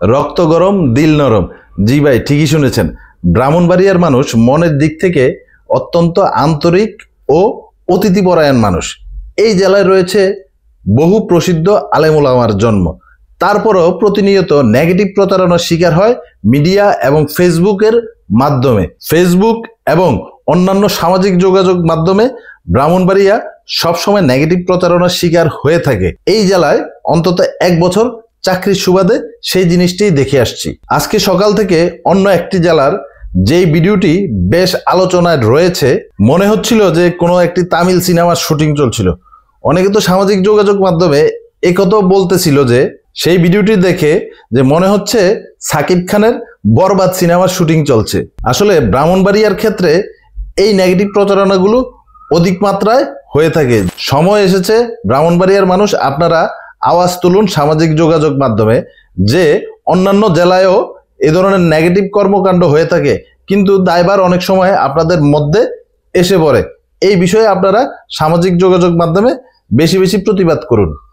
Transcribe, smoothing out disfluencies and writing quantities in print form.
রক্ত গরম দিল নরম। জি ভাই, ঠিকই শুনেছেন। ব্রাহ্মণবাড়িয়ার মানুষ মনের দিক থেকে অত্যন্ত আন্তরিক ও অতিথিপরায়ণ মানুষ। এই জেলায় রয়েছে বহু প্রসিদ্ধ আলেম ওলামার জন্ম। তারপরও প্রতিনিয়ত নেগেটিভ প্রতারণার শিকার হয় মিডিয়া এবং ফেসবুকের মাধ্যমে। ফেসবুক এবং অন্যান্য সামাজিক যোগাযোগ মাধ্যমে ব্রাহ্মণবাড়িয়া সবসময় নেগেটিভ প্রতারণার শিকার হয়ে থাকে। এই জেলায় অন্তত 1 বছর চাকরির সুবাদে সেই জিনিসটি দেখে আসছি। আজকে সকাল থেকে অন্য একটি জেলার যেই ভিডিওটি বেশ আলোচনায় রয়েছে, মনে হচ্ছিল যে কোনো একটি তামিল সিনেমার শুটিং চলছিল। অনেকে তো সামাজিক যোগাযোগ মাধ্যমে একথাও বলতেছিল যে সেই ভিডিওটি দেখে যে মনে হচ্ছে সাকিব খানের বরবাদ সিনেমার শুটিং চলছে। আসলে ব্রাহ্মণবাড়িয়ার ক্ষেত্রে এই নেগেটিভ প্রচারণাগুলো অধিক মাত্রায় হয়ে থাকে। সময় এসেছে ব্রাহ্মণবাড়িয়ার মানুষ, আপনারা আওয়াজ তুলুন সামাজিক যোগাযোগ মাধ্যমে যে অন্যান্য জেলায়ও এ ধরনের নেগেটিভ কর্মকাণ্ড হয়ে থাকে, কিন্তু দায়ভার অনেক সময় আপনাদের মধ্যে এসে পড়ে। এই বিষয়ে আপনারা সামাজিক যোগাযোগ মাধ্যমে বেশি বেশি প্রতিবাদ করুন।